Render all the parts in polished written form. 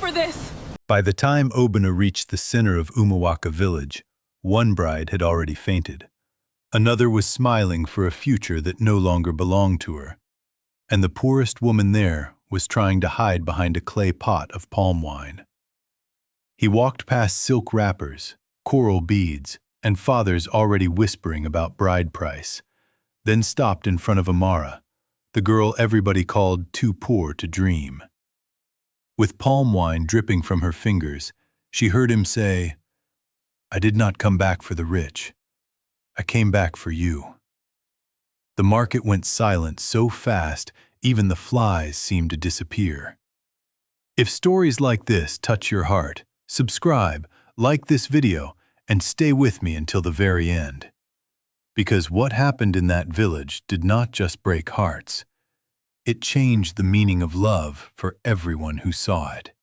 for this! By the time Obina reached the center of Umawaka village, one bride had already fainted. Another was smiling for a future that no longer belonged to her. And the poorest woman there was trying to hide behind a clay pot of palm wine. He walked past silk wrappers, coral beads, and fathers already whispering about bride price, then stopped in front of Amara, the girl everybody called too poor to dream. With palm wine dripping from her fingers, she heard him say, "I did not come back for the rich. I came back for you." The market went silent so fast, even the flies seemed to disappear. If stories like this touch your heart, subscribe, like this video, and stay with me until the very end. Because what happened in that village did not just break hearts. It changed the meaning of love for everyone who saw it.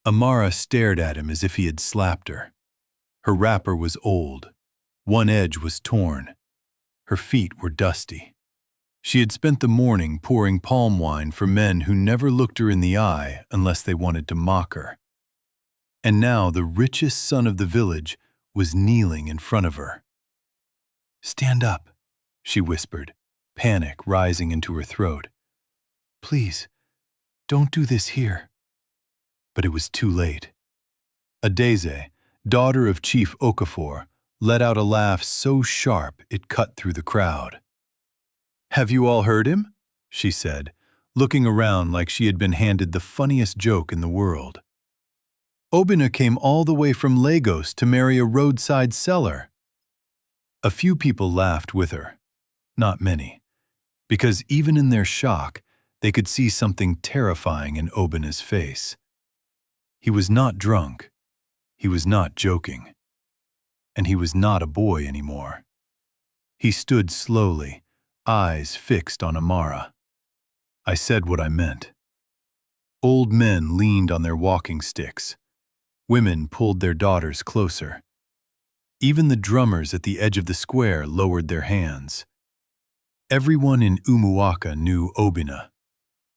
Amara stared at him as if he had slapped her. Her wrapper was old. One edge was torn. Her feet were dusty. She had spent the morning pouring palm wine for men who never looked her in the eye unless they wanted to mock her. And now the richest son of the village was kneeling in front of her. "Stand up," she whispered, panic rising into her throat. "Please, don't do this here." But it was too late. Adeze, daughter of Chief Okafor, let out a laugh so sharp it cut through the crowd. "Have you all heard him?" she said, looking around like she had been handed the funniest joke in the world. "Obina came all the way from Lagos to marry a roadside seller." A few people laughed with her, not many, because even in their shock, they could see something terrifying in Obina's face. He was not drunk, he was not joking, and he was not a boy anymore. He stood slowly, eyes fixed on Amara. I said what I meant. Old men leaned on their walking sticks. Women pulled their daughters closer. Even the drummers at the edge of the square lowered their hands. Everyone in Umuwaka knew Obina.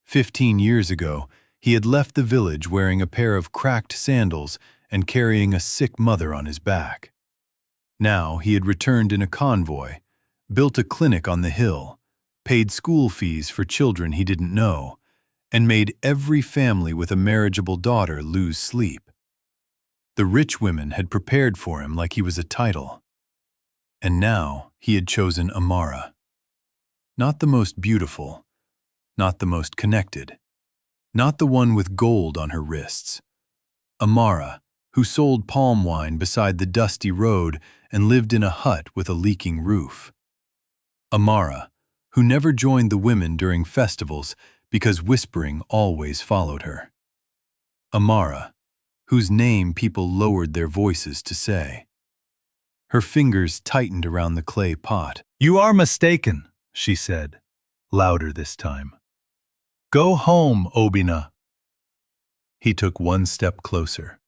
15 years ago, he had left the village wearing a pair of cracked sandals and carrying a sick mother on his back. Now he had returned in a convoy, built a clinic on the hill, paid school fees for children he didn't know, and made every family with a marriageable daughter lose sleep. The rich women had prepared for him like he was a title. And now he had chosen Amara. Not the most beautiful, not the most connected, not the one with gold on her wrists. Amara, who sold palm wine beside the dusty road and lived in a hut with a leaking roof. Amara, who never joined the women during festivals because whispering always followed her. Amara, whose name people lowered their voices to say. Her fingers tightened around the clay pot. "You are mistaken," she said, louder this time. "Go home, Obina." He took one step closer.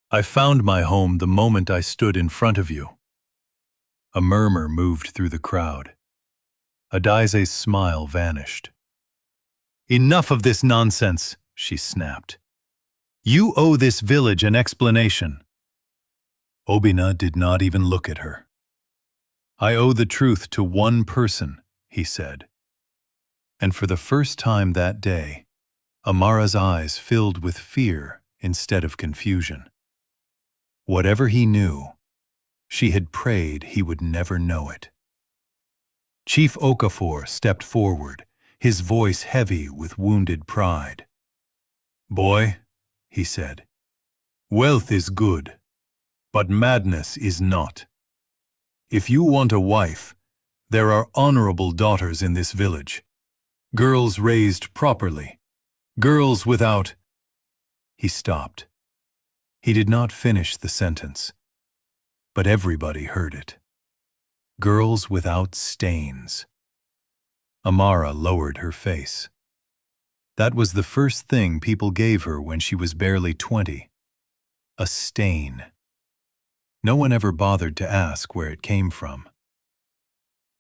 "I found my home the moment I stood in front of you." A murmur moved through the crowd. Adize's smile vanished. "Enough of this nonsense," she snapped. "You owe this village an explanation." Obina did not even look at her. "I owe the truth to one person," he said. And for the first time that day, Amara's eyes filled with fear instead of confusion. Whatever he knew, she had prayed he would never know it. Chief Okafor stepped forward, his voice heavy with wounded pride. "Boy," he said, "wealth is good, but madness is not. If you want a wife, there are honorable daughters in this village. Girls raised properly. Girls without—" He stopped. He did not finish the sentence, but everybody heard it. Girls without stains. Amara lowered her face. That was the first thing people gave her when she was barely 20. A stain. No one ever bothered to ask where it came from.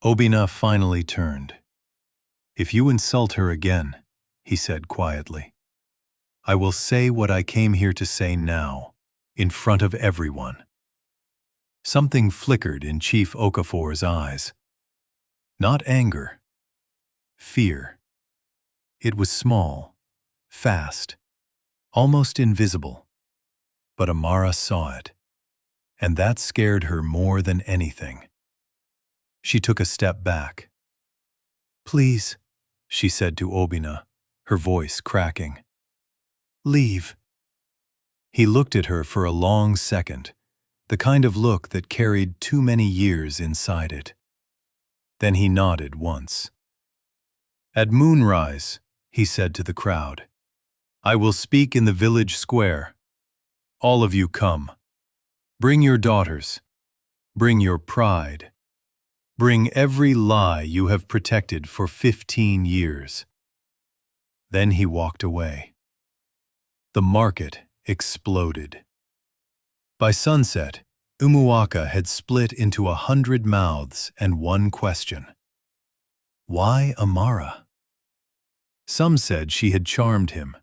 Obina finally turned. "If you insult her again," he said quietly, I will say what I came here to say now, in front of everyone. Something flickered in Chief Okafor's eyes. Not anger. Fear. It was small, fast, almost invisible. But Amara saw it, and that scared her more than anything. She took a step back. "Please," she said to Obina, her voice cracking. "Leave." He looked at her for a long second, the kind of look that carried too many years inside it. Then he nodded once. "At moonrise," he said to the crowd, "I will speak in the village square. All of you come. Bring your daughters. Bring your pride. Bring every lie you have protected for 15 years. Then he walked away. The market exploded. By sunset, Umuwaka had split into 100 mouths and one question. Why Amara? Some said she had charmed him.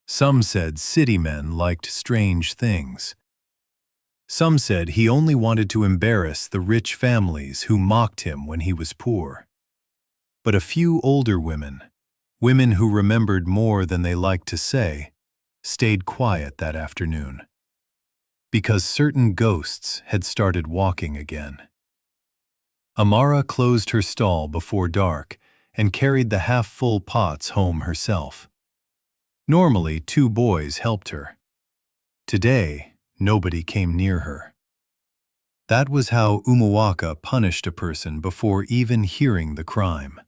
Some said city men liked strange things. Some said he only wanted to embarrass the rich families who mocked him when he was poor. But a few older women who remembered more than they liked to say, stayed quiet that afternoon. Because certain ghosts had started walking again. Amara closed her stall before dark and carried the half-full pots home herself. Normally, 2 boys helped her. Today, nobody came near her. That was how Umuwaka punished a person before even hearing the crime.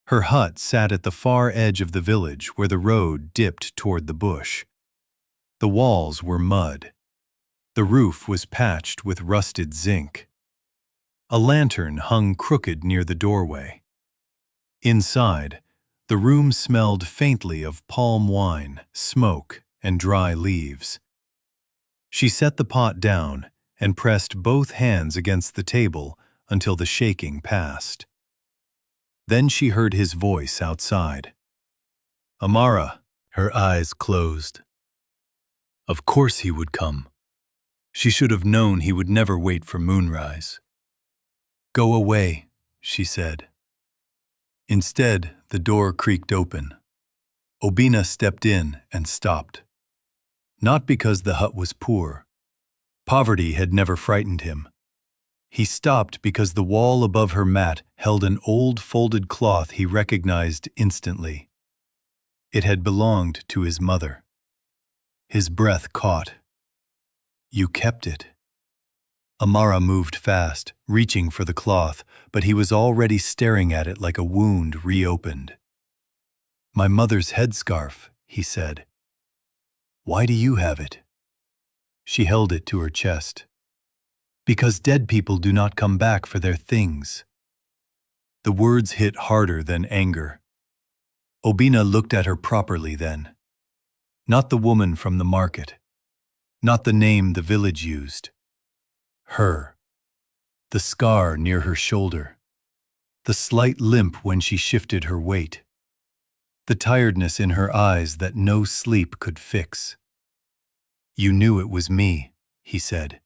Her hut sat at the far edge of the village where the road dipped toward the bush. The walls were mud. The roof was patched with rusted zinc. A lantern hung crooked near the doorway. Inside, the room smelled faintly of palm wine, smoke, and dry leaves. She set the pot down and pressed both hands against the table until the shaking passed. Then she heard his voice outside. "Amara," her eyes closed. Of course he would come. She should have known he would never wait for moonrise. "Go away," she said. Instead, the door creaked open. Obina stepped in and stopped. Not because the hut was poor. Poverty had never frightened him. He stopped because the wall above her mat held an old folded cloth he recognized instantly. It had belonged to his mother. His breath caught. "You kept it." Amara moved fast, reaching for the cloth, but he was already staring at it like a wound reopened. "My mother's headscarf," he said. "Why do you have it?" She held it to her chest. "Because dead people do not come back for their things." The words hit harder than anger. Obina looked at her properly then. Not the woman from the market. Not the name the village used. Her. The scar near her shoulder. The slight limp when she shifted her weight. The tiredness in her eyes that no sleep could fix. "You knew it was me," he said.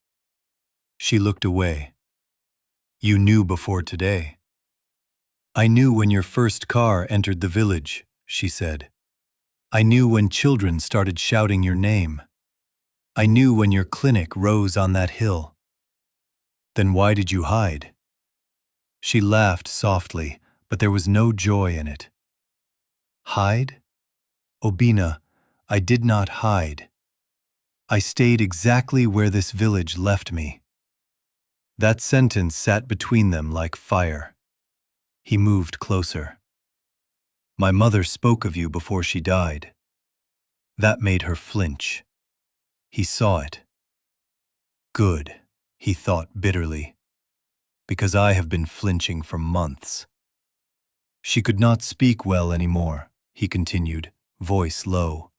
She looked away. "You knew before today." "I knew when your first car entered the village," she said. "I knew when children started shouting your name. I knew when your clinic rose on that hill." "Then why did you hide?" She laughed softly, but there was no joy in it. "Hide? Obina, I did not hide. I stayed exactly where this village left me." That sentence sat between them like fire. He moved closer. "My mother spoke of you before she died." That made her flinch. He saw it. "Good," he thought bitterly, "because I have been flinching for months." She could not speak well anymore, he continued, voice low.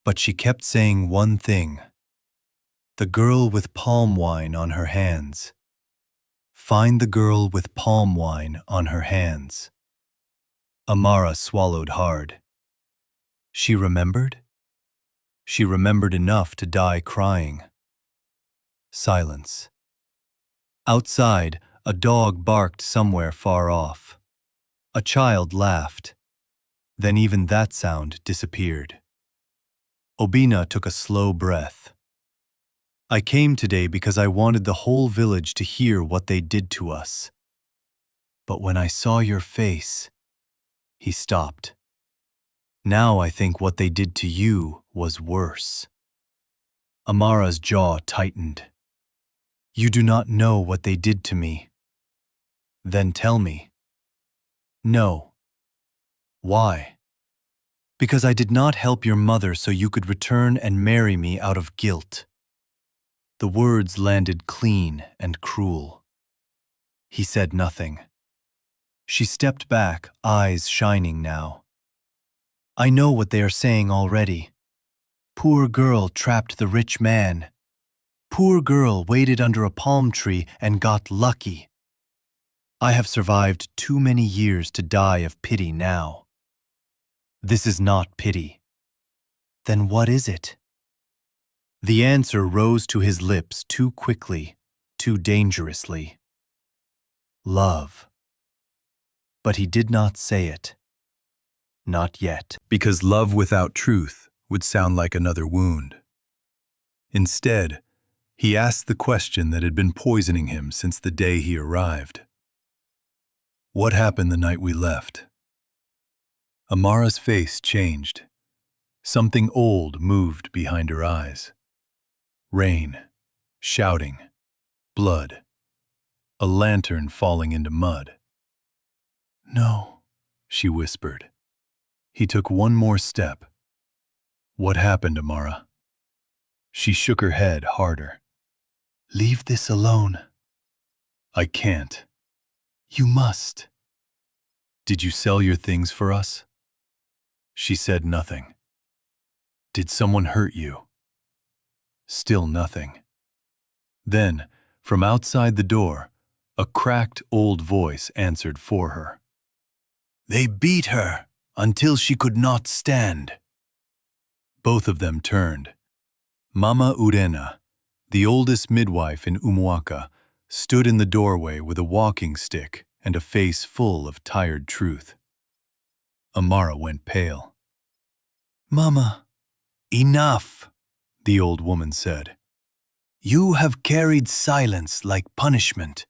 But she kept saying one thing. "The girl with palm wine on her hands. Find the girl with palm wine on her hands." Amara swallowed hard. She remembered? She remembered enough to die crying. Silence. Outside, a dog barked somewhere far off. A child laughed. Then even that sound disappeared. Obina took a slow breath. I came today because I wanted the whole village to hear what they did to us. But when I saw your face, he stopped. Now I think what they did to you was worse. Amara's jaw tightened. You do not know what they did to me. Then tell me. No. Why? Because I did not help your mother so you could return and marry me out of guilt. The words landed clean and cruel. He said nothing. She stepped back, eyes shining now. I know what they are saying already. Poor girl trapped the rich man. Poor girl waited under a palm tree and got lucky. I have survived too many years to die of pity now. This is not pity. Then what is it? The answer rose to his lips too quickly, too dangerously. Love. But he did not say it. Not yet. Because love without truth would sound like another wound. Instead, he asked the question that had been poisoning him since the day he arrived. What happened the night we left? Amara's face changed. Something old moved behind her eyes. Rain, shouting, blood, a lantern falling into mud. No, she whispered. He took one more step. What happened, Amara? She shook her head harder. Leave this alone. I can't. You must. Did you sell your things for us? She said nothing. Did someone hurt you? Still nothing. Then, from outside the door, a cracked old voice answered for her. They beat her until she could not stand. Both of them turned. Mama Urena, the oldest midwife in Umuaka, stood in the doorway with a walking stick and a face full of tired truth. Amara went pale. Mama, enough, the old woman said. You have carried silence like punishment.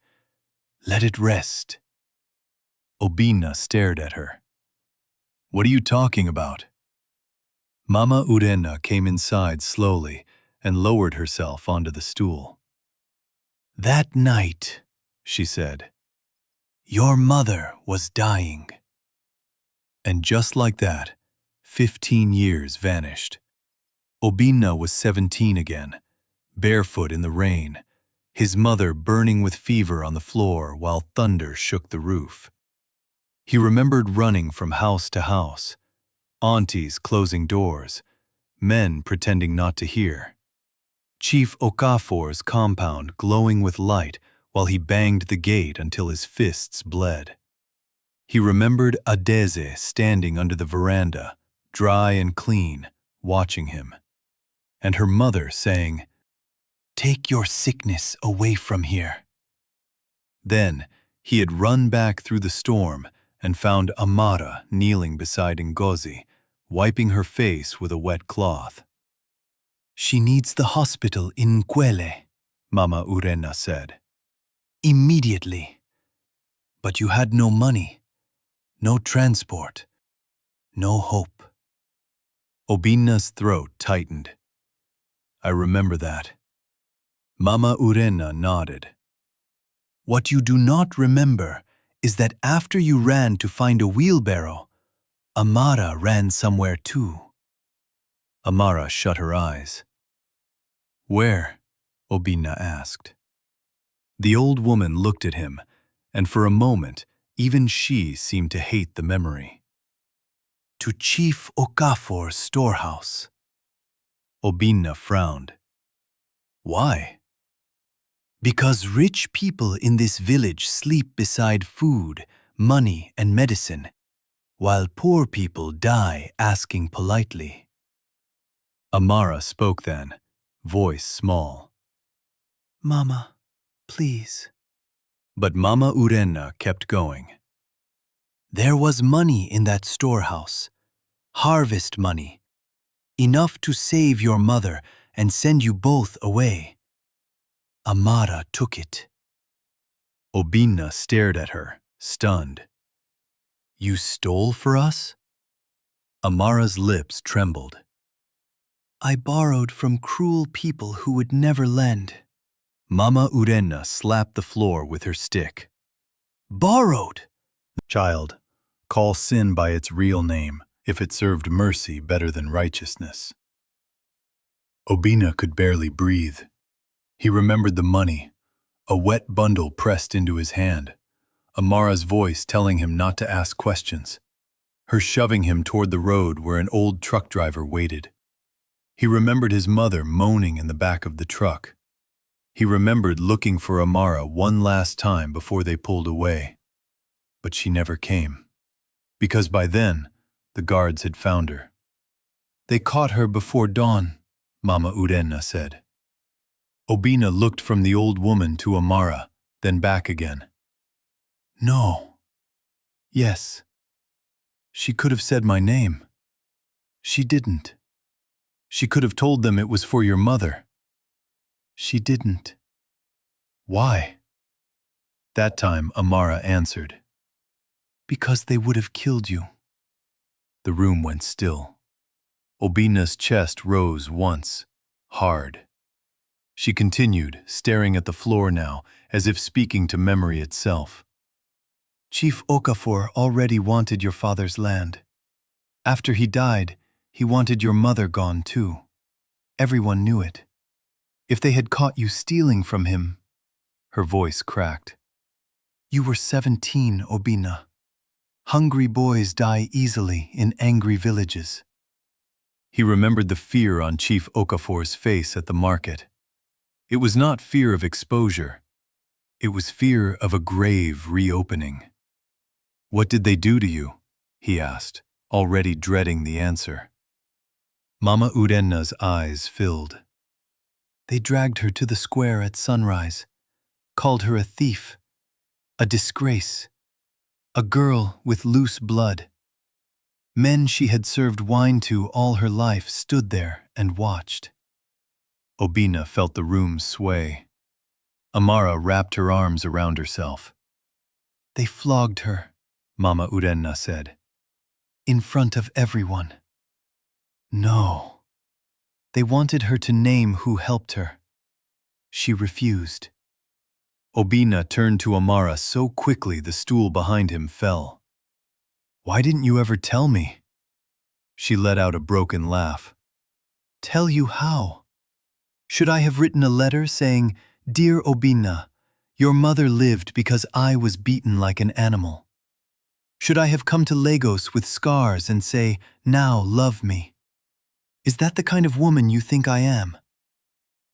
Let it rest. Obina stared at her. What are you talking about? Mama Urena came inside slowly and lowered herself onto the stool. That night, she said, your mother was dying. And just like that, 15 years vanished. Obina was 17 again, barefoot in the rain, his mother burning with fever on the floor while thunder shook the roof. He remembered running from house to house, aunties closing doors, men pretending not to hear. Chief Okafor's compound glowing with light while he banged the gate until his fists bled. He remembered Adeze standing under the veranda, dry and clean, watching him. And her mother saying, Take your sickness away from here. Then he had run back through the storm and found Amara kneeling beside Ngozi, wiping her face with a wet cloth. She needs the hospital in Kwele, Mama Urena said. Immediately. But you had no money, no transport, no hope. Obina's throat tightened. I remember that. Mama Urena nodded. What you do not remember is that after you ran to find a wheelbarrow, Amara ran somewhere too. Amara shut her eyes. Where? Obina asked. The old woman looked at him, and for a moment, even she seemed to hate the memory. To Chief Okafor's storehouse. Obina frowned. Why? Because rich people in this village sleep beside food, money, and medicine, while poor people die asking politely. Amara spoke then, voice small. Mama, please. But Mama Urena kept going. There was money in that storehouse, harvest money, enough to save your mother and send you both away. Amara took it. Obina stared at her, stunned. You stole for us? Amara's lips trembled. I borrowed from cruel people who would never lend. Mama Urena slapped the floor with her stick. Borrowed! Child, call sin by its real name if it served mercy better than righteousness. Obina could barely breathe. He remembered the money, a wet bundle pressed into his hand, Amara's voice telling him not to ask questions, her shoving him toward the road where an old truck driver waited. He remembered his mother moaning in the back of the truck. He remembered looking for Amara one last time before they pulled away. But she never came, because by then, the guards had found her. They caught her before dawn, Mama Urena said. Obina looked from the old woman to Amara, then back again. No. Yes. She could have said my name. She didn't. She could have told them it was for your mother. She didn't. Why? That time Amara answered. Because they would have killed you. The room went still. Obina's chest rose once, hard. She continued, staring at the floor now, as if speaking to memory itself. Chief Okafor already wanted your father's land. After he died, he wanted your mother gone too. Everyone knew it. If they had caught you stealing from him, her voice cracked. You were 17, Obina. Hungry boys die easily in angry villages. He remembered the fear on Chief Okafor's face at the market. It was not fear of exposure. It was fear of a grave reopening. What did they do to you? He asked, already dreading the answer. Mama Urena's eyes filled. They dragged her to the square at sunrise, called her a thief, a disgrace, a girl with loose blood. Men she had served wine to all her life stood there and watched. Obina felt the room sway. Amara wrapped her arms around herself. They flogged her, Mama Urena said, in front of everyone. No. They wanted her to name who helped her. She refused. Obina turned to Amara so quickly the stool behind him fell. Why didn't you ever tell me? She let out a broken laugh. Tell you how? Should I have written a letter saying, Dear Obina, your mother lived because I was beaten like an animal? Should I have come to Lagos with scars and say, Now love me? Is that the kind of woman you think I am?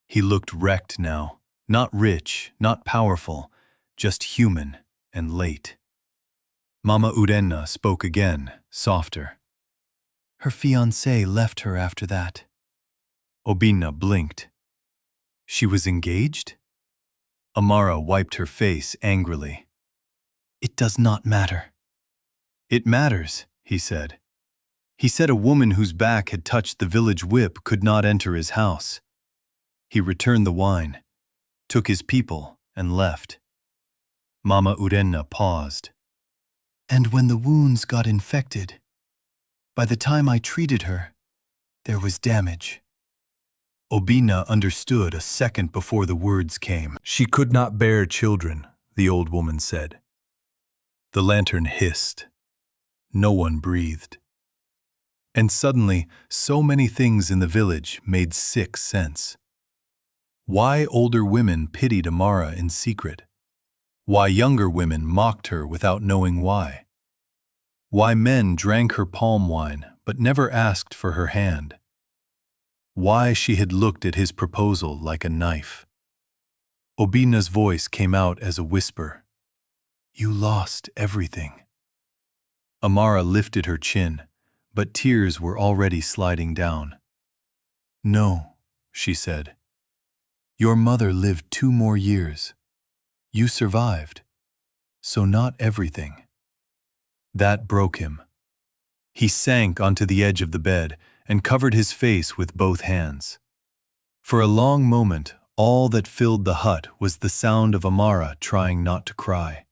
He looked wrecked now, not rich, not powerful, just human and late. Mama Urena spoke again, softer. Her fiancé left her after that. Obina blinked. She was engaged? Amara wiped her face angrily. It does not matter. It matters, he said. He said a woman whose back had touched the village whip could not enter his house. He returned the wine, took his people, and left. Mama Urena paused. And when the wounds got infected, by the time I treated her, there was damage. Obina understood a second before the words came. She could not bear children, the old woman said. The lantern hissed. No one breathed. And suddenly, so many things in the village made sick sense. Why older women pitied Amara in secret. Why younger women mocked her without knowing why. Why men drank her palm wine but never asked for her hand. Why she had looked at his proposal like a knife. Obina's voice came out as a whisper. You lost everything. Amara lifted her chin, but tears were already sliding down. "No," she said. "Your mother lived 2 more years. You survived, so not everything." That broke him. He sank onto the edge of the bed and covered his face with both hands. For a long moment, all that filled the hut was the sound of Amara trying not to cry.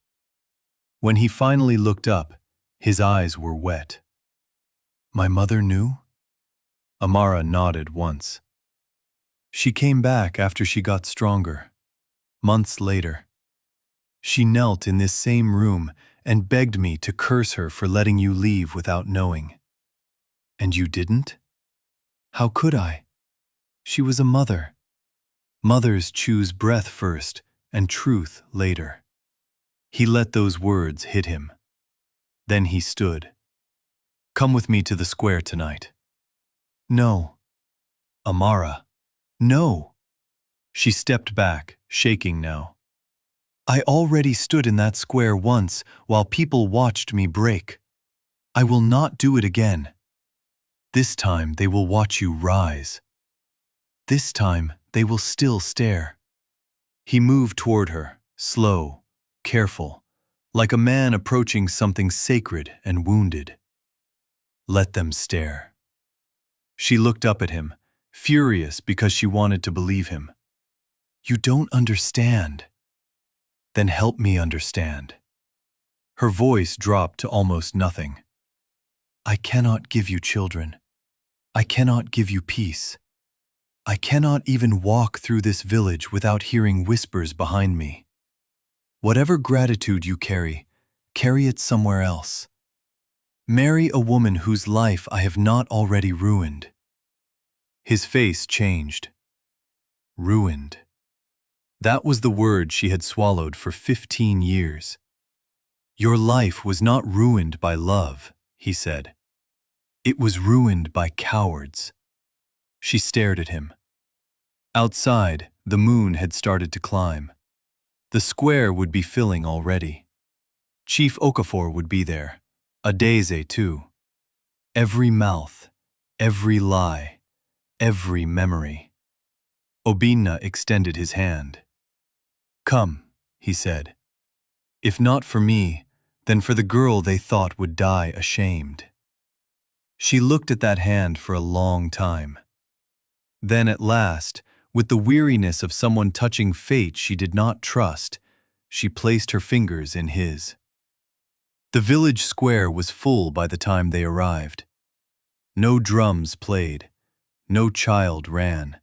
When he finally looked up, his eyes were wet. "My mother knew?" Amara nodded once. "She came back after she got stronger. Months later. She knelt in this same room and begged me to curse her for letting you leave without knowing. And you didn't? How could I? She was a mother. Mothers choose breath first and truth later." He let those words hit him. Then he stood. "Come with me to the square tonight." "No." "Amara." "No." She stepped back, shaking now. "I already stood in that square once while people watched me break. I will not do it again. This time they will watch you rise. This time they will still stare." He moved toward her, slow, careful, like a man approaching something sacred and wounded. "Let them stare." She looked up at him, furious because she wanted to believe him. "You don't understand." "Then help me understand." Her voice dropped to almost nothing. "I cannot give you children. I cannot give you peace. I cannot even walk through this village without hearing whispers behind me. Whatever gratitude you carry it somewhere else. Marry a woman whose life I have not already ruined." His face changed. Ruined. That was the word she had swallowed for 15 years. "Your life was not ruined by love," he said. "It was ruined by cowards." She stared at him. Outside, the moon had started to climb. The square would be filling already. Chief Okafor would be there, Adeze too. Every mouth, every lie, every memory. Obinna extended his hand. "Come," he said. "If not for me, then for the girl they thought would die ashamed." She looked at that hand for a long time. Then at last, with the weariness of someone touching fate she did not trust, she placed her fingers in his. The village square was full by the time they arrived. No drums played, no child ran.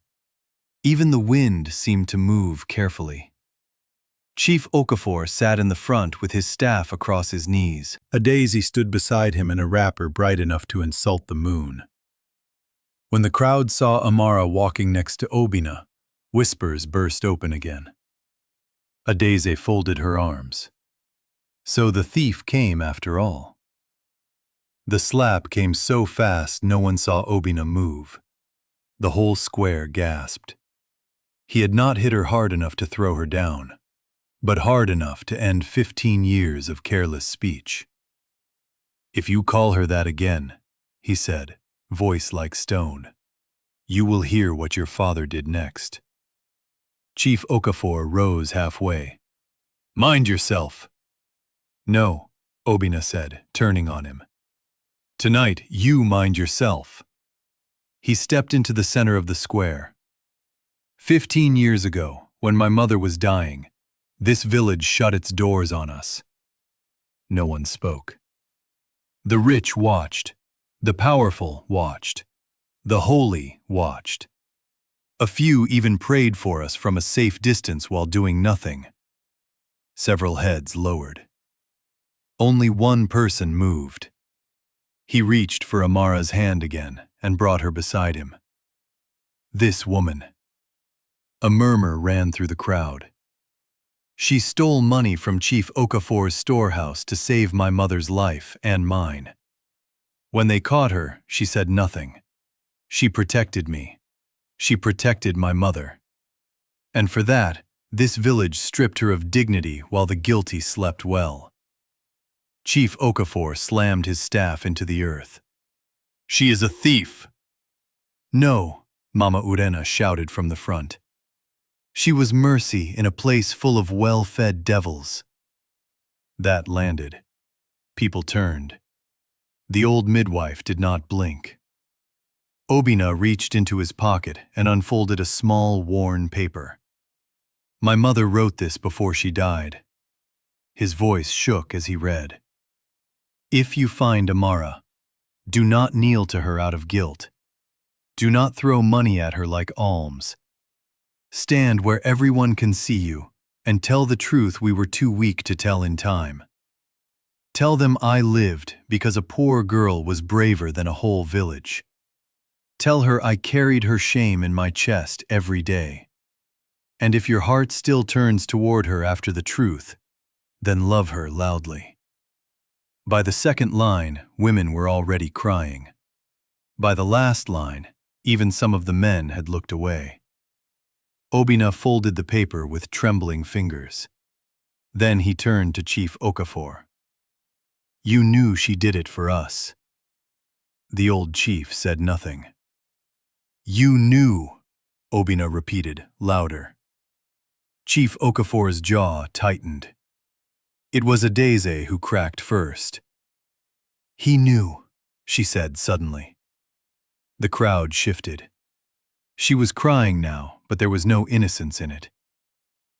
Even the wind seemed to move carefully. Chief Okafor sat in the front with his staff across his knees. Adeze stood beside him in a wrapper bright enough to insult the moon. When the crowd saw Amara walking next to Obinna, whispers burst open again. Adeze folded her arms. So the thief came after all. The slap came so fast no one saw Obinna move. The whole square gasped. He had not hit her hard enough to throw her down, but hard enough to end 15 years of careless speech. "If you call her that again," he said, voice like stone, "you will hear what your father did next." Chief Okafor rose halfway. "Mind yourself." "No," Obinna said, turning on him. "Tonight, you mind yourself." He stepped into the center of the square. 15 years ago, when my mother was dying, this village shut its doors on us. No one spoke. The rich watched. The powerful watched. The holy watched. A few even prayed for us from a safe distance while doing nothing. Several heads lowered. Only one person moved. He reached for Amara's hand again and brought her beside him. This woman. A murmur ran through the crowd. She stole money from Chief Okafor's storehouse to save my mother's life and mine. When they caught her, she said nothing. She protected me. She protected my mother. And for that, this village stripped her of dignity while the guilty slept well. Chief Okafor slammed his staff into the earth. "She is a thief!" "No," Mama Urena shouted from the front. "She was mercy in a place full of well-fed devils." That landed. People turned. The old midwife did not blink. Obina reached into his pocket and unfolded a small, worn paper. "My mother wrote this before she died." His voice shook as he read. "If you find Amara, do not kneel to her out of guilt. Do not throw money at her like alms. Stand where everyone can see you and tell the truth we were too weak to tell in time. Tell them I lived because a poor girl was braver than a whole village. Tell her I carried her shame in my chest every day. And if your heart still turns toward her after the truth, then love her loudly." By the second line, women were already crying. By the last line, even some of the men had looked away. Obina folded the paper with trembling fingers. Then he turned to Chief Okafor. "You knew she did it for us." The old chief said nothing. "You knew," Obina repeated, louder. Chief Okafor's jaw tightened. It was Adeze who cracked first. "He knew," she said suddenly. The crowd shifted. She was crying now, but there was no innocence in it.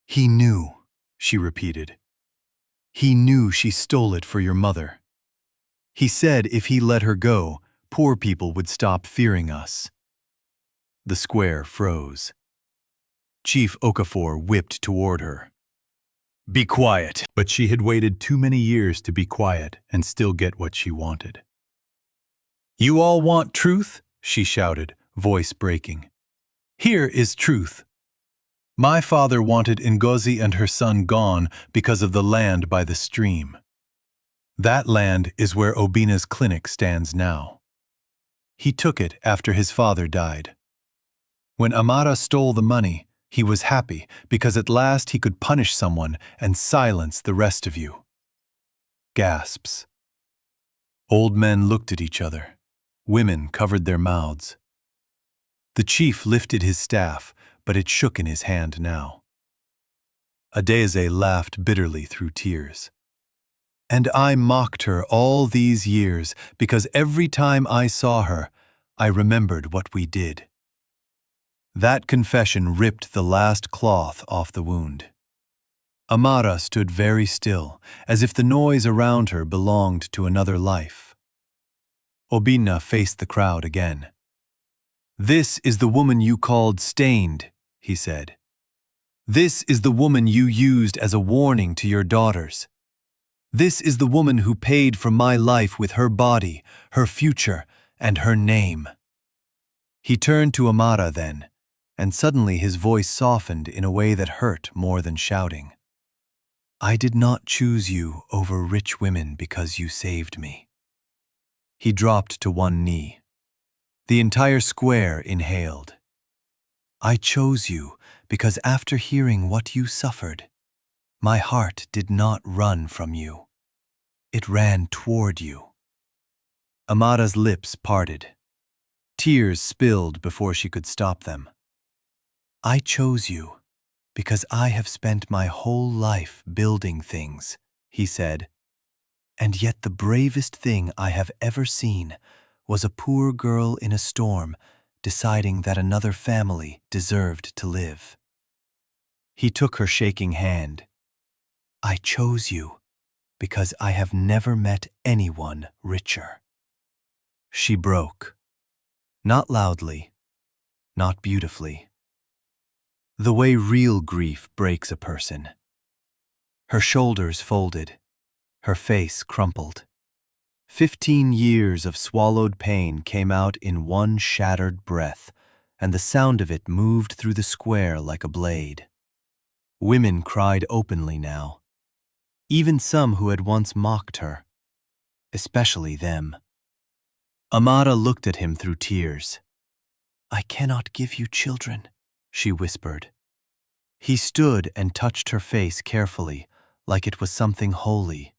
"He knew," she repeated. "He knew she stole it for your mother. He said if he let her go, poor people would stop fearing us." The square froze. Chief Okafor whipped toward her. "Be quiet!" But she had waited too many years to be quiet and still get what she wanted. "You all want truth?" she shouted, voice breaking. "Here is truth. My father wanted Ngozi and her son gone because of the land by the stream. That land is where Obina's clinic stands now. He took it after his father died. When Amara stole the money, he was happy because at last he could punish someone and silence the rest of you." Gasps. Old men looked at each other. Women covered their mouths. The chief lifted his staff, but it shook in his hand now. Adeze laughed bitterly through tears. "And I mocked her all these years because every time I saw her, I remembered what we did." That confession ripped the last cloth off the wound. Amara stood very still, as if the noise around her belonged to another life. Obina faced the crowd again. "This is the woman you called stained," he said. "This is the woman you used as a warning to your daughters. This is the woman who paid for my life with her body, her future, and her name." He turned to Amara then, and suddenly his voice softened in a way that hurt more than shouting. "I did not choose you over rich women because you saved me." He dropped to one knee. The entire square inhaled. "I chose you because after hearing what you suffered, my heart did not run from you. It ran toward you." Amara's lips parted. Tears spilled before she could stop them. "I chose you because I have spent my whole life building things," he said. "And yet the bravest thing I have ever seen was a poor girl in a storm deciding that another family deserved to live." He took her shaking hand. "I chose you because I have never met anyone richer." She broke. Not loudly, not beautifully. The way real grief breaks a person. Her shoulders folded, her face crumpled. 15 years of swallowed pain came out in one shattered breath, and the sound of it moved through the square like a blade. Women cried openly now, even some who had once mocked her, especially them. Amara looked at him through tears. "I cannot give you children," she whispered. He stood and touched her face carefully, like it was something holy.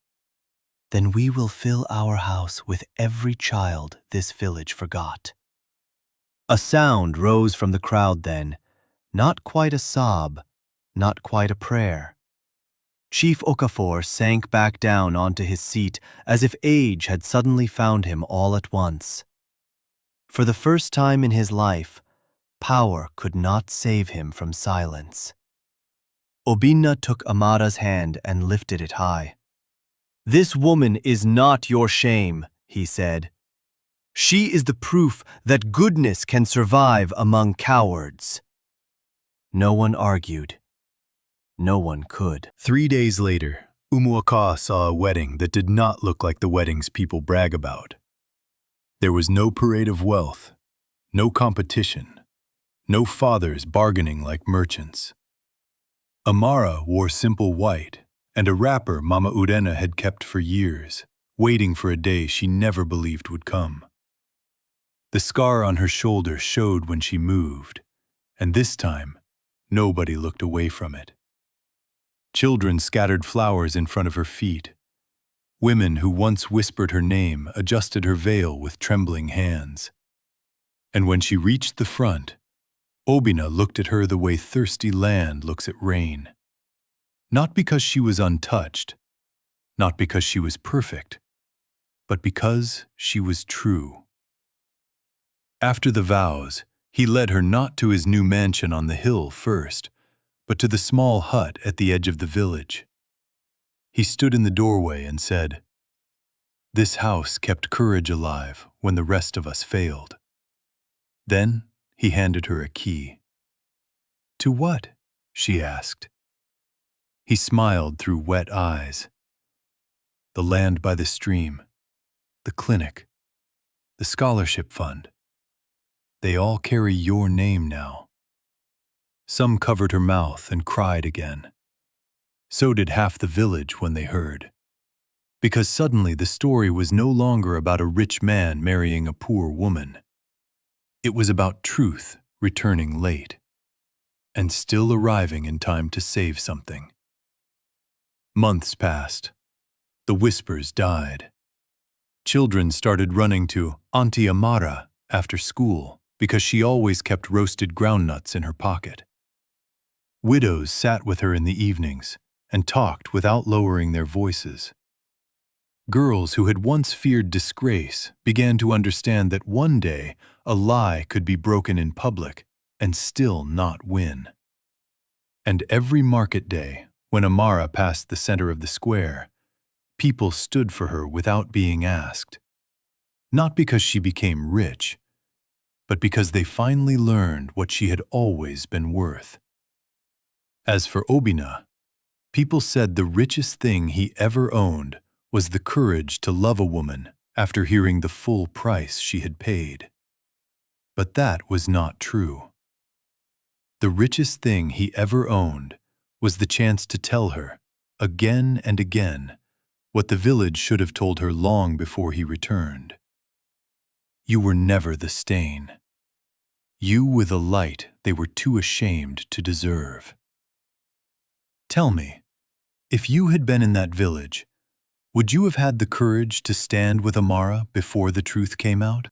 then we will fill our house with every child this village forgot." A sound rose from the crowd then, not quite a sob, not quite a prayer. Chief Okafor sank back down onto his seat as if age had suddenly found him all at once. For the first time in his life, power could not save him from silence. Obinna took Amara's hand and lifted it high. "This woman is not your shame," he said. "She is the proof that goodness can survive among cowards." No one argued. No one could. 3 days later, Umuaka saw a wedding that did not look like the weddings people brag about. There was no parade of wealth, no competition, no fathers bargaining like merchants. Amara wore simple white, and a wrapper Mama Urena had kept for years, waiting for a day she never believed would come. The scar on her shoulder showed when she moved, and this time, nobody looked away from it. Children scattered flowers in front of her feet. Women who once whispered her name adjusted her veil with trembling hands. And when she reached the front, Obinna looked at her the way thirsty land looks at rain. Not because she was untouched, not because she was perfect, but because she was true. After the vows, he led her not to his new mansion on the hill first, but to the small hut at the edge of the village. He stood in the doorway and said, "This house kept courage alive when the rest of us failed." Then he handed her a key. "To what?" she asked. He smiled through wet eyes. "The land by the stream, the clinic, the scholarship fund. They all carry your name now." Some covered her mouth and cried again. So did half the village when they heard. Because suddenly the story was no longer about a rich man marrying a poor woman. It was about truth returning late, and still arriving in time to save something. Months passed. The whispers died. Children started running to Auntie Amara after school because she always kept roasted groundnuts in her pocket. Widows sat with her in the evenings and talked without lowering their voices. Girls who had once feared disgrace began to understand that one day a lie could be broken in public and still not win. And every market day, when Amara passed the center of the square, people stood for her without being asked. Not because she became rich, but because they finally learned what she had always been worth. As for Obinna, people said the richest thing he ever owned was the courage to love a woman after hearing the full price she had paid. But that was not true. The richest thing he ever owned was the chance to tell her, again and again, what the village should have told her long before he returned. You were never the stain. You were the light they were too ashamed to deserve. Tell me, if you had been in that village, would you have had the courage to stand with Amara before the truth came out?